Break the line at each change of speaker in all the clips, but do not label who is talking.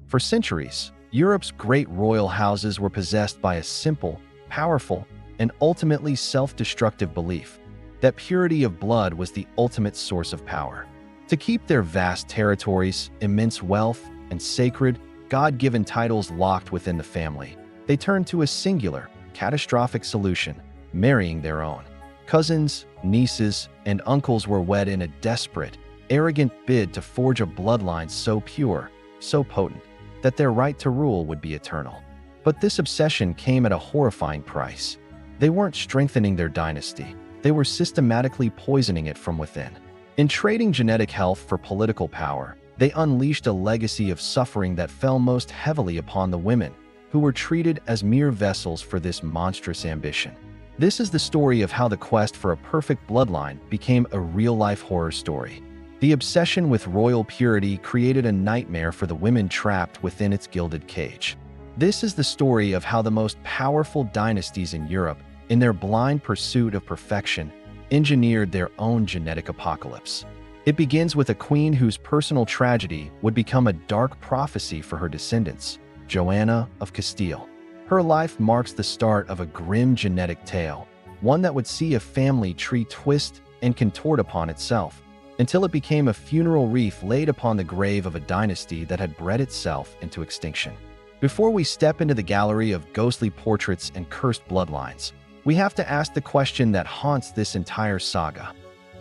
For centuries, Europe's great royal houses were possessed by a simple, powerful, and ultimately self-destructive belief that purity of blood was the ultimate source of power. To keep their vast territories, immense wealth, and sacred, God-given titles locked within the family, they turned to a singular, catastrophic solution: marrying their own. Cousins, nieces, and uncles were wed in a desperate, arrogant bid to forge a bloodline so pure, so potent, that their right to rule would be eternal. But this obsession came at a horrifying price. They weren't strengthening their dynasty, they were systematically poisoning it from within. In trading genetic health for political power, they unleashed a legacy of suffering that fell most heavily upon the women, who were treated as mere vessels for this monstrous ambition. This is the story of how the quest for a perfect bloodline became a real-life horror story. The obsession with royal purity created a nightmare for the women trapped within its gilded cage. This is the story of how the most powerful dynasties in Europe, in their blind pursuit of perfection, engineered their own genetic apocalypse. It begins with a queen whose personal tragedy would become a dark prophecy for her descendants, Joanna of Castile. Her life marks the start of a grim genetic tale, one that would see a family tree twist and contort upon itself, until it became a funeral wreath laid upon the grave of a dynasty that had bred itself into extinction. Before we step into the gallery of ghostly portraits and cursed bloodlines, we have to ask the question that haunts this entire saga.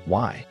Why?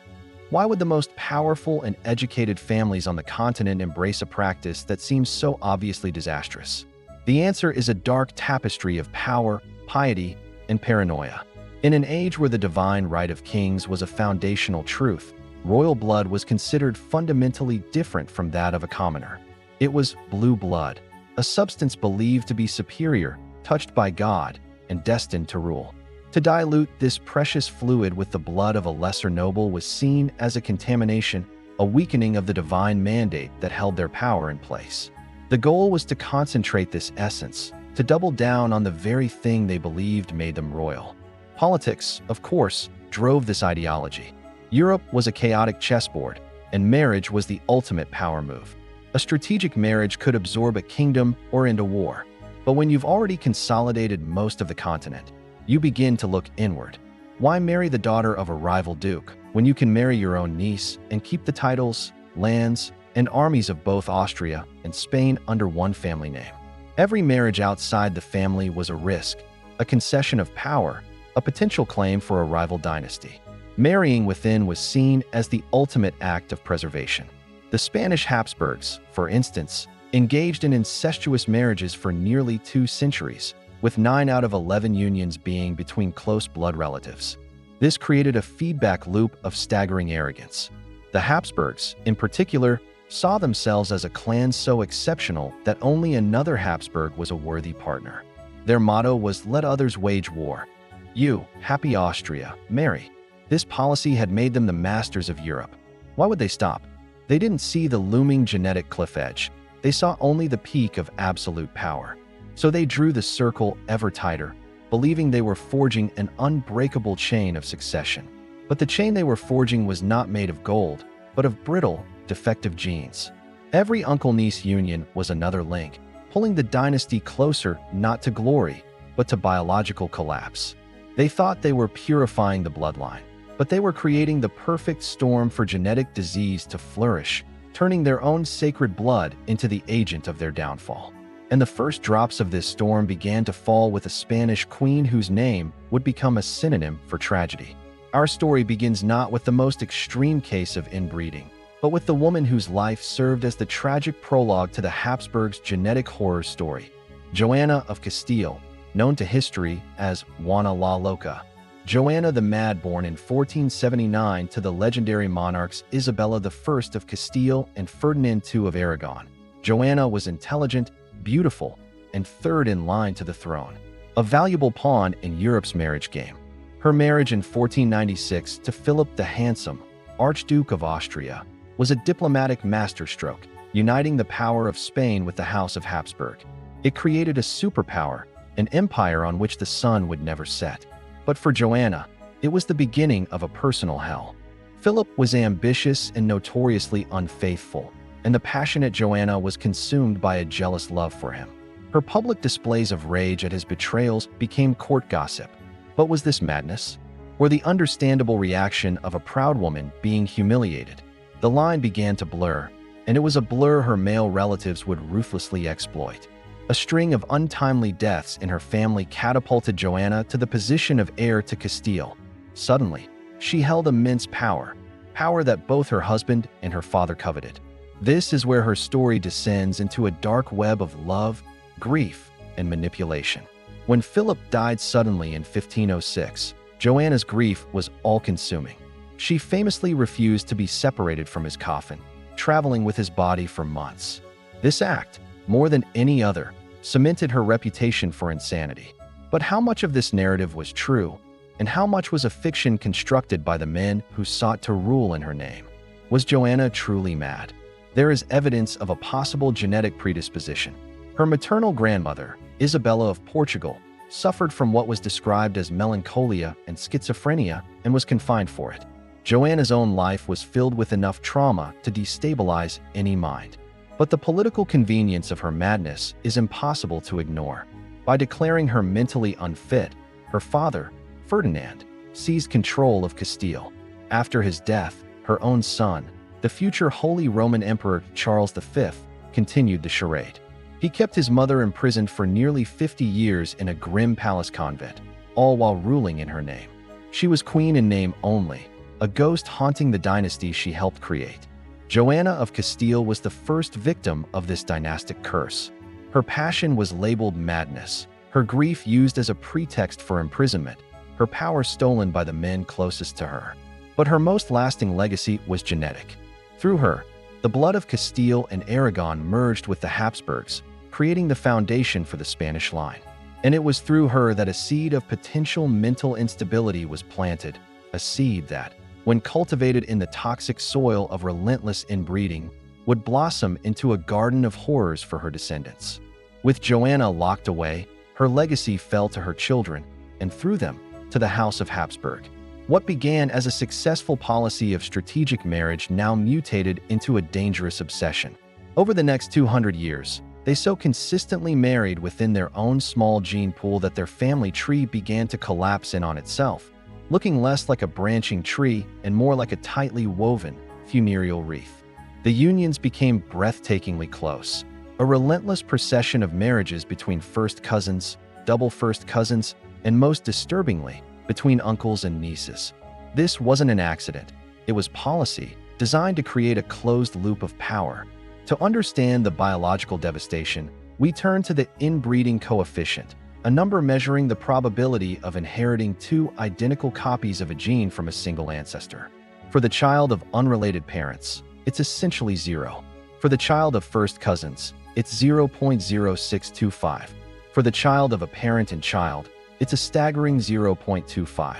Why would the most powerful and educated families on the continent embrace a practice that seems so obviously disastrous? The answer is a dark tapestry of power, piety, and paranoia. In an age where the divine right of kings was a foundational truth, royal blood was considered fundamentally different from that of a commoner. It was blue blood, a substance believed to be superior, touched by God, and destined to rule. To dilute this precious fluid with the blood of a lesser noble was seen as a contamination, a weakening of the divine mandate that held their power in place. The goal was to concentrate this essence, to double down on the very thing they believed made them royal. Politics, of course, drove this ideology. Europe was a chaotic chessboard, and marriage was the ultimate power move. A strategic marriage could absorb a kingdom or end a war. But when you've already consolidated most of the continent, you begin to look inward. Why marry the daughter of a rival duke when you can marry your own niece and keep the titles, lands, and armies of both Austria and Spain under one family name? Every marriage outside the family was a risk, a concession of power, a potential claim for a rival dynasty. Marrying within was seen as the ultimate act of preservation. The Spanish Habsburgs, for instance, engaged in incestuous marriages for nearly 2 centuries, with 9 out of 11 unions being between close blood relatives. This created a feedback loop of staggering arrogance. The Habsburgs, in particular, saw themselves as a clan so exceptional that only another Habsburg was a worthy partner. Their motto was "Let others wage war. You, happy Austria, marry." This policy had made them the masters of Europe. Why would they stop? They didn't see the looming genetic cliff edge. They saw only the peak of absolute power. So they drew the circle ever tighter, believing they were forging an unbreakable chain of succession. But the chain they were forging was not made of gold, but of brittle, defective genes. Every uncle-niece union was another link, pulling the dynasty closer not to glory, but to biological collapse. They thought they were purifying the bloodline, but they were creating the perfect storm for genetic disease to flourish, turning their own sacred blood into the agent of their downfall. And the first drops of this storm began to fall with a Spanish queen whose name would become a synonym for tragedy. Our story begins not with the most extreme case of inbreeding, but with the woman whose life served as the tragic prologue to the Habsburgs' genetic horror story, Joanna of Castile, known to history as Juana la Loca. Joanna the Mad, born in 1479 to the legendary monarchs Isabella I of Castile and Ferdinand II of Aragon. Joanna was intelligent, beautiful, and third in line to the throne, a valuable pawn in Europe's marriage game. Her marriage in 1496 to Philip the Handsome, Archduke of Austria, was a diplomatic masterstroke, uniting the power of Spain with the House of Habsburg. It created a superpower, an empire on which the sun would never set. But for Joanna, it was the beginning of a personal hell. Philip was ambitious and notoriously unfaithful, and the passionate Joanna was consumed by a jealous love for him. Her public displays of rage at his betrayals became court gossip. But was this madness? Or the understandable reaction of a proud woman being humiliated? The line began to blur, and it was a blur her male relatives would ruthlessly exploit. A string of untimely deaths in her family catapulted Joanna to the position of heir to Castile. Suddenly, she held immense power that both her husband and her father coveted. This is where her story descends into a dark web of love, grief, and manipulation. When Philip died suddenly in 1506, Joanna's grief was all-consuming. She famously refused to be separated from his coffin, traveling with his body for months. This act, more than any other, cemented her reputation for insanity. But how much of this narrative was true, and how much was a fiction constructed by the men who sought to rule in her name? Was Joanna truly mad? There is evidence of a possible genetic predisposition. Her maternal grandmother, Isabella of Portugal, suffered from what was described as melancholia and schizophrenia and was confined for it. Joanna's own life was filled with enough trauma to destabilize any mind. But the political convenience of her madness is impossible to ignore. By declaring her mentally unfit, her father, Ferdinand, seized control of Castile. After his death, her own son, the future Holy Roman Emperor Charles V, continued the charade. He kept his mother imprisoned for nearly 50 years in a grim palace convent, all while ruling in her name. She was queen in name only, a ghost haunting the dynasty she helped create. Joanna of Castile was the first victim of this dynastic curse. Her passion was labeled madness, her grief used as a pretext for imprisonment, her power stolen by the men closest to her. But her most lasting legacy was genetic. Through her, the blood of Castile and Aragon merged with the Habsburgs, creating the foundation for the Spanish line. And it was through her that a seed of potential mental instability was planted, a seed that, when cultivated in the toxic soil of relentless inbreeding, would blossom into a garden of horrors for her descendants. With Joanna locked away, her legacy fell to her children, and through them, to the House of Habsburg. What began as a successful policy of strategic marriage now mutated into a dangerous obsession. Over the next 200 years, they so consistently married within their own small gene pool that their family tree began to collapse in on itself, looking less like a branching tree and more like a tightly woven, funereal wreath. The unions became breathtakingly close, a relentless procession of marriages between first cousins, double first cousins, and most disturbingly, between uncles and nieces. This wasn't an accident. It was policy designed to create a closed loop of power. To understand the biological devastation, we turn to the inbreeding coefficient, a number measuring the probability of inheriting two identical copies of a gene from a single ancestor. For the child of unrelated parents, it's essentially zero. For the child of first cousins, it's 0.0625. For the child of a parent and child, it's a staggering 0.25.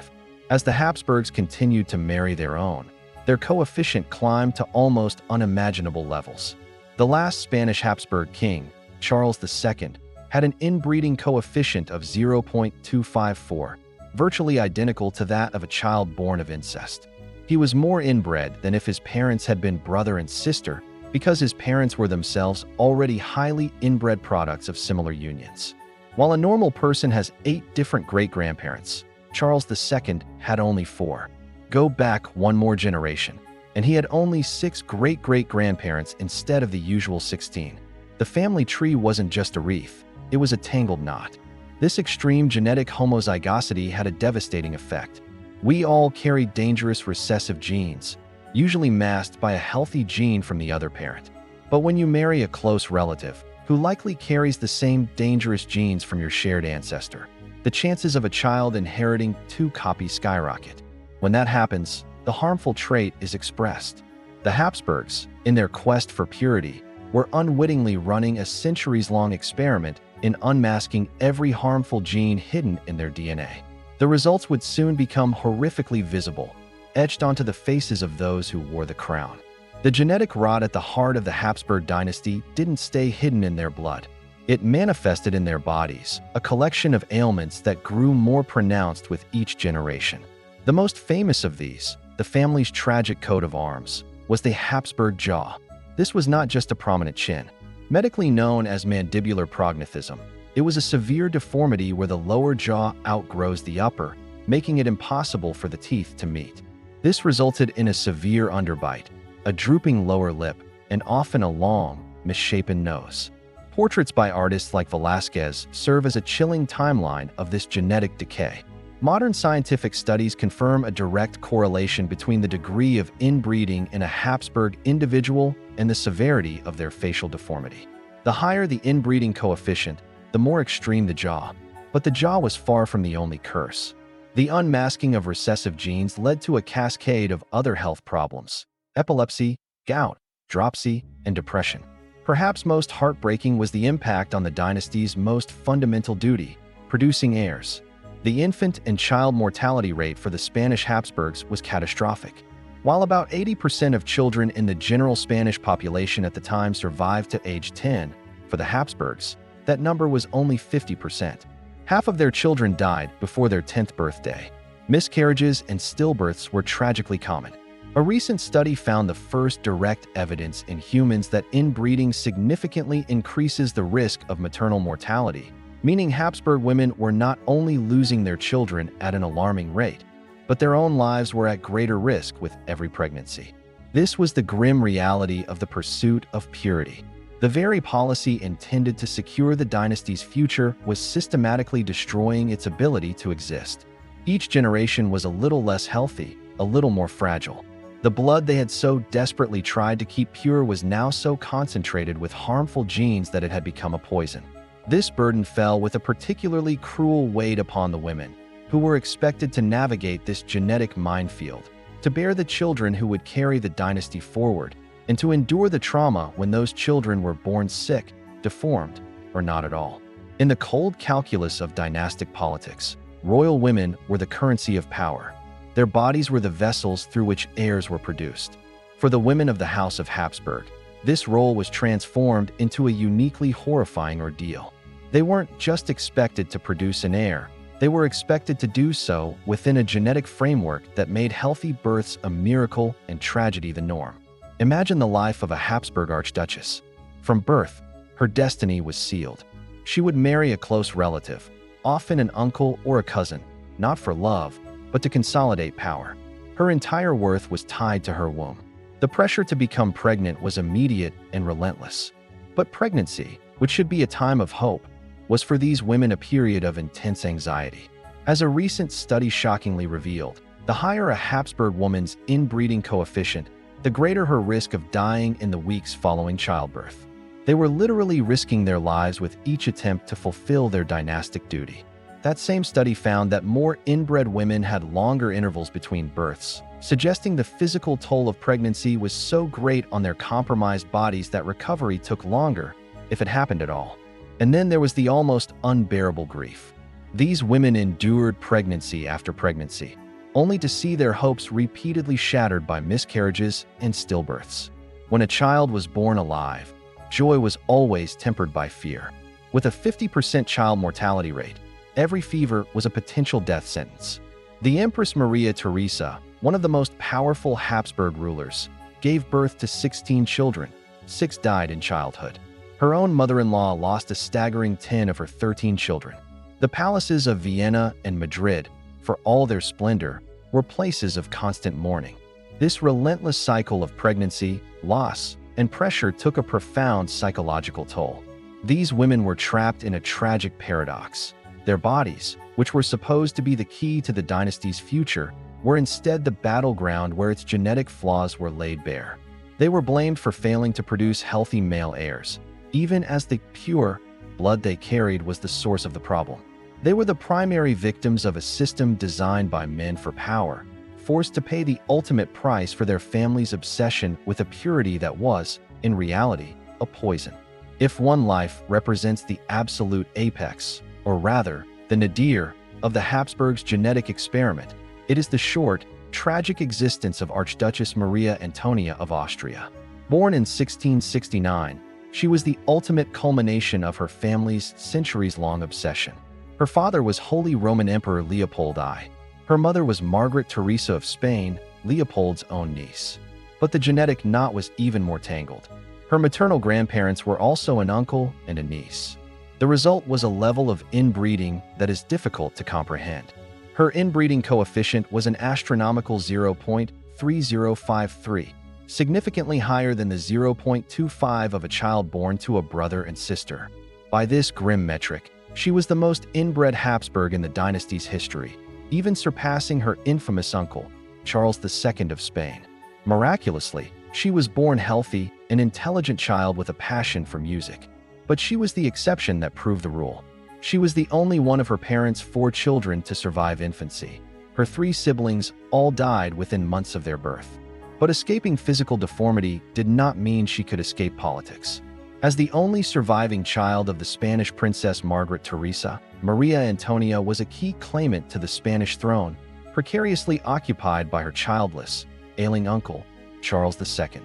As the Habsburgs continued to marry their own, their coefficient climbed to almost unimaginable levels. The last Spanish Habsburg king, Charles II, had an inbreeding coefficient of 0.254, virtually identical to that of a child born of incest. He was more inbred than if his parents had been brother and sister, because his parents were themselves already highly inbred products of similar unions. While a normal person has 8 different great-grandparents, Charles II had only 4. Go back one more generation, and he had only 6 great-great-grandparents instead of the usual 16. The family tree wasn't just a wreath, it was a tangled knot. This extreme genetic homozygosity had a devastating effect. We all carried dangerous recessive genes, usually masked by a healthy gene from the other parent. But when you marry a close relative, who likely carries the same dangerous genes from your shared ancestor, the chances of a child inheriting 2 copies skyrocket. When that happens, the harmful trait is expressed. The Habsburgs, in their quest for purity, were unwittingly running a centuries-long experiment in unmasking every harmful gene hidden in their DNA. The results would soon become horrifically visible, etched onto the faces of those who wore the crown. The genetic rot at the heart of the Habsburg dynasty didn't stay hidden in their blood. It manifested in their bodies, a collection of ailments that grew more pronounced with each generation. The most famous of these, the family's tragic coat of arms, was the Habsburg jaw. This was not just a prominent chin. Medically known as mandibular prognathism, it was a severe deformity where the lower jaw outgrows the upper, making it impossible for the teeth to meet. This resulted in a severe underbite, a drooping lower lip, and often a long, misshapen nose. Portraits by artists like Velázquez serve as a chilling timeline of this genetic decay. Modern scientific studies confirm a direct correlation between the degree of inbreeding in a Habsburg individual and the severity of their facial deformity. The higher the inbreeding coefficient, the more extreme the jaw. But the jaw was far from the only curse. The unmasking of recessive genes led to a cascade of other health problems: epilepsy, gout, dropsy, and depression. Perhaps most heartbreaking was the impact on the dynasty's most fundamental duty, producing heirs. The infant and child mortality rate for the Spanish Habsburgs was catastrophic. While about 80% of children in the general Spanish population at the time survived to age 10, for the Habsburgs, that number was only 50%. Half of their children died before their 10th birthday. Miscarriages and stillbirths were tragically common. A recent study found the first direct evidence in humans that inbreeding significantly increases the risk of maternal mortality, meaning Habsburg women were not only losing their children at an alarming rate, but their own lives were at greater risk with every pregnancy. This was the grim reality of the pursuit of purity. The very policy intended to secure the dynasty's future was systematically destroying its ability to exist. Each generation was a little less healthy, a little more fragile. The blood they had so desperately tried to keep pure was now so concentrated with harmful genes that it had become a poison. This burden fell with a particularly cruel weight upon the women, who were expected to navigate this genetic minefield, to bear the children who would carry the dynasty forward, and to endure the trauma when those children were born sick, deformed, or not at all. In the cold calculus of dynastic politics, royal women were the currency of power. Their bodies were the vessels through which heirs were produced. For the women of the House of Habsburg, this role was transformed into a uniquely horrifying ordeal. They weren't just expected to produce an heir, they were expected to do so within a genetic framework that made healthy births a miracle and tragedy the norm. Imagine the life of a Habsburg archduchess. From birth, her destiny was sealed. She would marry a close relative, often an uncle or a cousin, not for love, but to consolidate power. Her entire worth was tied to her womb. The pressure to become pregnant was immediate and relentless. But pregnancy, which should be a time of hope, was for these women a period of intense anxiety. As a recent study shockingly revealed, the higher a Habsburg woman's inbreeding coefficient, the greater her risk of dying in the weeks following childbirth. They were literally risking their lives with each attempt to fulfill their dynastic duty. That same study found that more inbred women had longer intervals between births, suggesting the physical toll of pregnancy was so great on their compromised bodies that recovery took longer, if it happened at all. And then there was the almost unbearable grief. These women endured pregnancy after pregnancy, only to see their hopes repeatedly shattered by miscarriages and stillbirths. When a child was born alive, joy was always tempered by fear. With a 50% child mortality rate, every fever was a potential death sentence. The Empress Maria Theresa, one of the most powerful Habsburg rulers, gave birth to 16 children. 6 died in childhood. Her own mother-in-law lost a staggering 10 of her 13 children. The palaces of Vienna and Madrid, for all their splendor, were places of constant mourning. This relentless cycle of pregnancy, loss, and pressure took a profound psychological toll. These women were trapped in a tragic paradox. Their bodies, which were supposed to be the key to the dynasty's future, were instead the battleground where its genetic flaws were laid bare. They were blamed for failing to produce healthy male heirs, even as the pure blood they carried was the source of the problem. They were the primary victims of a system designed by men for power, forced to pay the ultimate price for their family's obsession with a purity that was, in reality, a poison. If one life represents the absolute apex, or rather, the nadir, of the Habsburgs' genetic experiment, it is the short, tragic existence of Archduchess Maria Antonia of Austria. Born in 1669, she was the ultimate culmination of her family's centuries-long obsession. Her father was Holy Roman Emperor Leopold I. Her mother was Margaret Teresa of Spain, Leopold's own niece. But the genetic knot was even more tangled. Her maternal grandparents were also an uncle and a niece. The result was a level of inbreeding that is difficult to comprehend. Her inbreeding coefficient was an astronomical 0.3053, significantly higher than the 0.25 of a child born to a brother and sister. By this grim metric, she was the most inbred Habsburg in the dynasty's history, even surpassing her infamous uncle, Charles II of Spain. Miraculously, she was born healthy, an intelligent child with a passion for music. But she was the exception that proved the rule. She was the only one of her parents' 4 children to survive infancy. Her 3 siblings all died within months of their birth. But escaping physical deformity did not mean she could escape politics. As the only surviving child of the Spanish Princess Margaret Teresa, Maria Antonia was a key claimant to the Spanish throne, precariously occupied by her childless, ailing uncle, Charles II.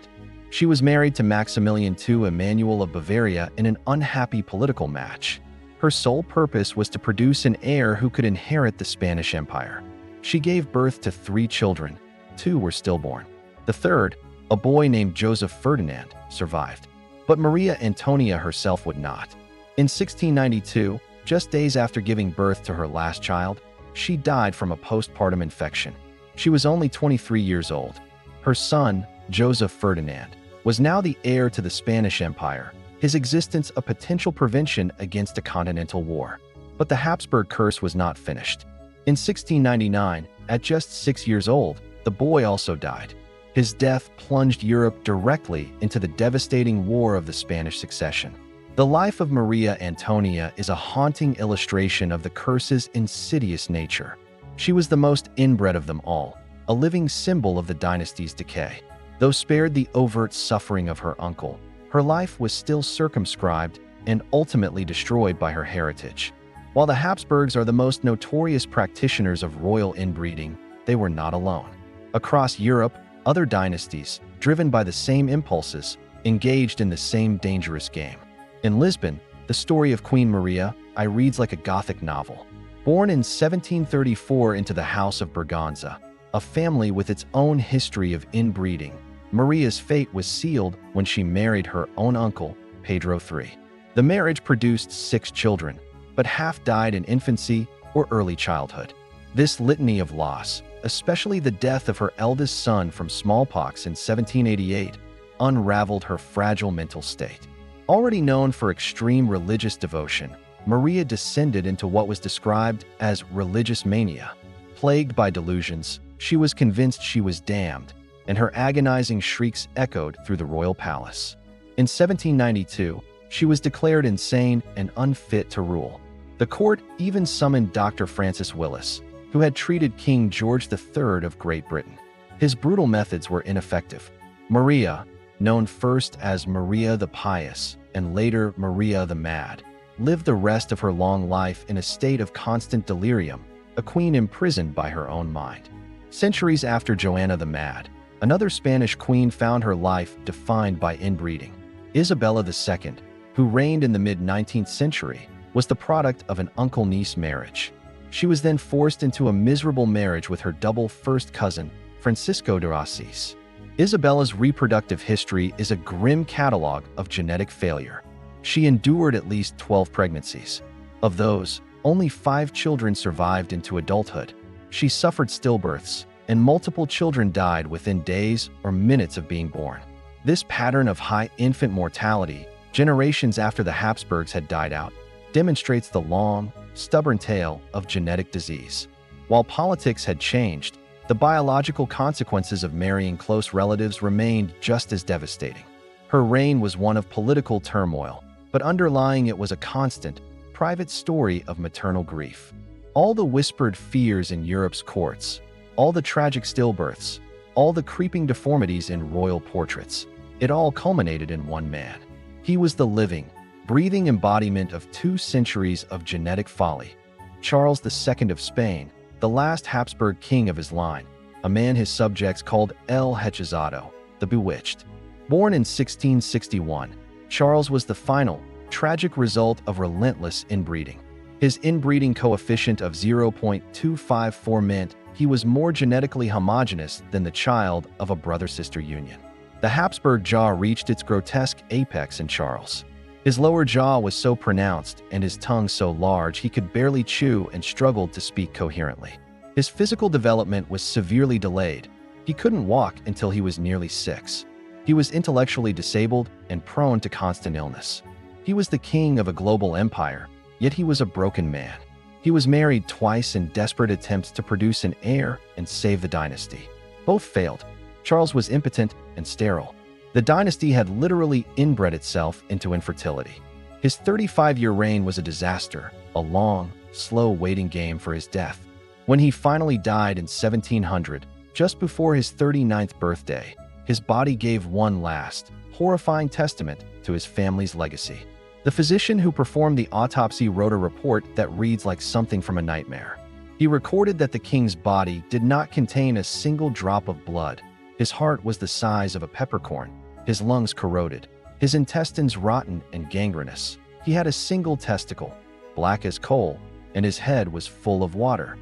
She was married to Maximilian II Emmanuel of Bavaria in an unhappy political match. Her sole purpose was to produce an heir who could inherit the Spanish Empire. She gave birth to 3 children. 2 were stillborn. The third, a boy named Joseph Ferdinand, survived. But Maria Antonia herself would not. In 1692, just days after giving birth to her last child, she died from a postpartum infection. She was only 23 years old. Her son, Joseph Ferdinand, was now the heir to the Spanish Empire, his existence a potential prevention against a continental war. But the Habsburg curse was not finished. In 1699, at just 6 years old, the boy also died. His death plunged Europe directly into the devastating War of the Spanish Succession. The life of Maria Antonia is a haunting illustration of the curse's insidious nature. She was the most inbred of them all, a living symbol of the dynasty's decay. Though spared the overt suffering of her uncle, her life was still circumscribed and ultimately destroyed by her heritage. While the Habsburgs are the most notorious practitioners of royal inbreeding, they were not alone. Across Europe, other dynasties, driven by the same impulses, engaged in the same dangerous game. In Lisbon, the story of Queen Maria reads like a Gothic novel. Born in 1734 into the House of Braganza, a family with its own history of inbreeding, Maria's fate was sealed when she married her own uncle, Pedro III. The marriage produced 6 children, but half died in infancy or early childhood. This litany of loss, especially the death of her eldest son from smallpox in 1788, unraveled her fragile mental state. Already known for extreme religious devotion, Maria descended into what was described as religious mania. Plagued by delusions, she was convinced she was damned, and her agonizing shrieks echoed through the royal palace. In 1792, she was declared insane and unfit to rule. The court even summoned Dr. Francis Willis, who had treated King George III of Great Britain. His brutal methods were ineffective. Maria, known first as Maria the Pious and later Maria the Mad, lived the rest of her long life in a state of constant delirium, a queen imprisoned by her own mind. Centuries after Joanna the Mad, another Spanish queen found her life defined by inbreeding. Isabella II, who reigned in the mid-19th century, was the product of an uncle-niece marriage. She was then forced into a miserable marriage with her double first cousin, Francisco de Assis. Isabella's reproductive history is a grim catalog of genetic failure. She endured at least 12 pregnancies. Of those, only 5 children survived into adulthood. She suffered stillbirths, and multiple children died within days or minutes of being born. This pattern of high infant mortality, generations after the Habsburgs had died out, demonstrates the long, stubborn tale of genetic disease. While politics had changed, the biological consequences of marrying close relatives remained just as devastating. Her reign was one of political turmoil, but underlying it was a constant, private story of maternal grief. All the whispered fears in Europe's courts, all the tragic stillbirths, all the creeping deformities in royal portraits, it all culminated in one man. He was the living, breathing embodiment of 2 centuries of genetic folly. Charles II of Spain, the last Habsburg king of his line, a man his subjects called El Hechizado, the Bewitched. Born in 1661, Charles was the final, tragic result of relentless inbreeding. His inbreeding coefficient of 0.254 meant he was more genetically homogeneous than the child of a brother-sister union. The Habsburg jaw reached its grotesque apex in Charles. His lower jaw was so pronounced and his tongue so large he could barely chew and struggled to speak coherently. His physical development was severely delayed. He couldn't walk until he was nearly 6. He was intellectually disabled and prone to constant illness. He was the king of a global empire, yet he was a broken man. He was married twice in desperate attempts to produce an heir and save the dynasty. Both failed. Charles was impotent and sterile. The dynasty had literally inbred itself into infertility. His 35-year reign was a disaster, a long, slow waiting game for his death. When he finally died in 1700, just before his 39th birthday, his body gave one last, horrifying testament to his family's legacy. The physician who performed the autopsy wrote a report that reads like something from a nightmare. He recorded that the king's body did not contain a single drop of blood. His heart was the size of a peppercorn, his lungs corroded, his intestines rotten and gangrenous. He had a single testicle, black as coal, and his head was full of water.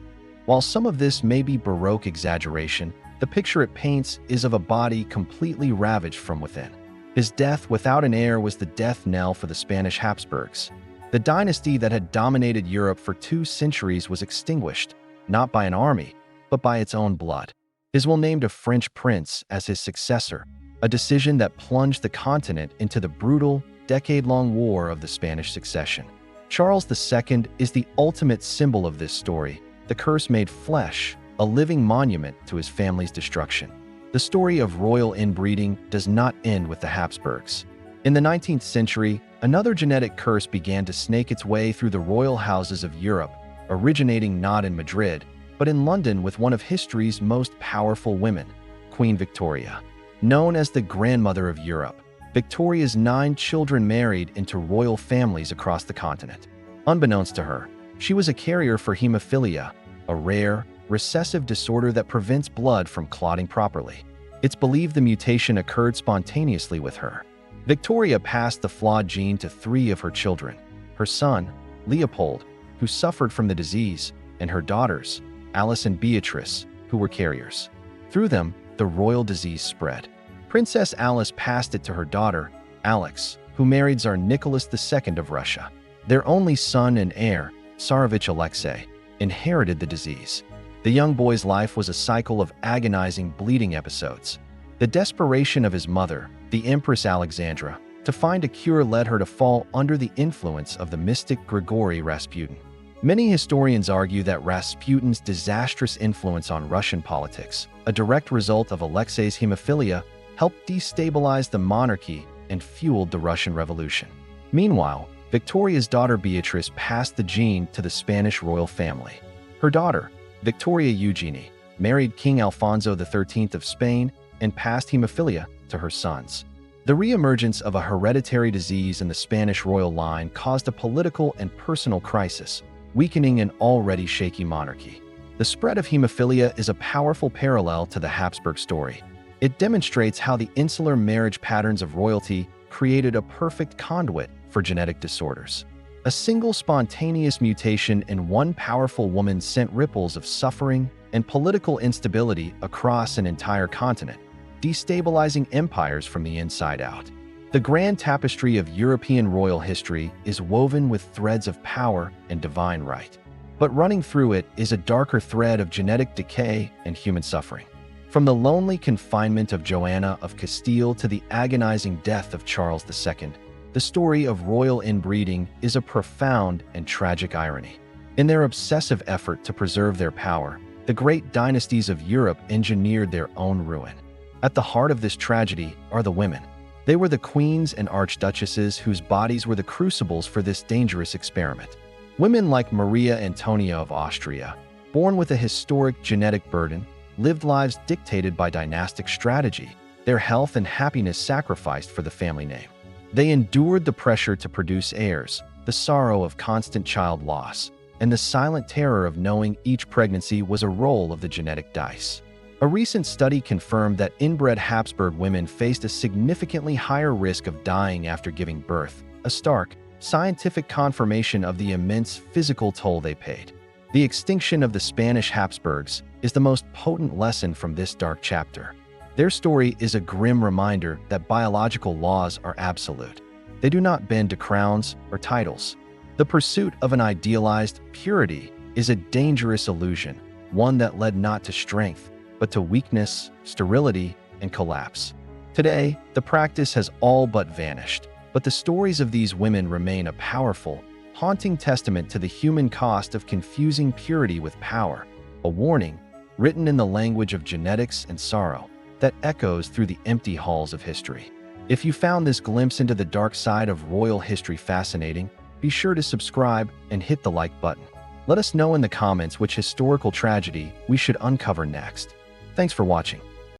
While some of this may be Baroque exaggeration, the picture it paints is of a body completely ravaged from within. His death without an heir was the death knell for the Spanish Habsburgs. The dynasty that had dominated Europe for 2 centuries was extinguished, not by an army, but by its own blood. Israel named a French prince as his successor, a decision that plunged the continent into the brutal, decade-long war of the Spanish succession. Charles II is the ultimate symbol of this story, the curse made flesh, a living monument to his family's destruction. The story of royal inbreeding does not end with the Habsburgs. In the 19th century, another genetic curse began to snake its way through the royal houses of Europe, originating not in Madrid, but in London with one of history's most powerful women, Queen Victoria. Known as the grandmother of Europe, Victoria's 9 children married into royal families across the continent. Unbeknownst to her, she was a carrier for hemophilia, a rare, recessive disorder that prevents blood from clotting properly. It's believed the mutation occurred spontaneously with her. Victoria passed the flawed gene to 3 of her children, her son, Leopold, who suffered from the disease, and her daughters, Alice and Beatrice, who were carriers. Through them, the royal disease spread. Princess Alice passed it to her daughter, Alex, who married Tsar Nicholas II of Russia. Their only son and heir, Tsarevich Alexei, inherited the disease. The young boy's life was a cycle of agonizing bleeding episodes. The desperation of his mother, the Empress Alexandra, to find a cure led her to fall under the influence of the mystic Grigory Rasputin. Many historians argue that Rasputin's disastrous influence on Russian politics, a direct result of Alexei's hemophilia, helped destabilize the monarchy and fueled the Russian Revolution. Meanwhile, Victoria's daughter Beatrice passed the gene to the Spanish royal family. Her daughter, Victoria Eugenie, married King Alfonso XIII of Spain and passed hemophilia to her sons. The reemergence of a hereditary disease in the Spanish royal line caused a political and personal crisis, weakening an already shaky monarchy. The spread of hemophilia is a powerful parallel to the Habsburg story. It demonstrates how the insular marriage patterns of royalty created a perfect conduit for genetic disorders. A single spontaneous mutation in one powerful woman sent ripples of suffering and political instability across an entire continent, destabilizing empires from the inside out. The grand tapestry of European royal history is woven with threads of power and divine right. But running through it is a darker thread of genetic decay and human suffering. From the lonely confinement of Joanna of Castile to the agonizing death of Charles II, the story of royal inbreeding is a profound and tragic irony. In their obsessive effort to preserve their power, the great dynasties of Europe engineered their own ruin. At the heart of this tragedy are the women. They were the queens and archduchesses whose bodies were the crucibles for this dangerous experiment. Women like Maria Antonia of Austria, born with a historic genetic burden, lived lives dictated by dynastic strategy, their health and happiness sacrificed for the family name. They endured the pressure to produce heirs, the sorrow of constant child loss, and the silent terror of knowing each pregnancy was a roll of the genetic dice. A recent study confirmed that inbred Habsburg women faced a significantly higher risk of dying after giving birth, a stark, scientific confirmation of the immense physical toll they paid. The extinction of the Spanish Habsburgs is the most potent lesson from this dark chapter. Their story is a grim reminder that biological laws are absolute. They do not bend to crowns or titles. The pursuit of an idealized purity is a dangerous illusion, one that led not to strength, but to weakness, sterility, and collapse. Today, the practice has all but vanished, but the stories of these women remain a powerful, haunting testament to the human cost of confusing purity with power, a warning, written in the language of genetics and sorrow, that echoes through the empty halls of history. If you found this glimpse into the dark side of royal history fascinating, be sure to subscribe and hit the like button. Let us know in the comments which historical tragedy we should uncover next. Thanks for watching.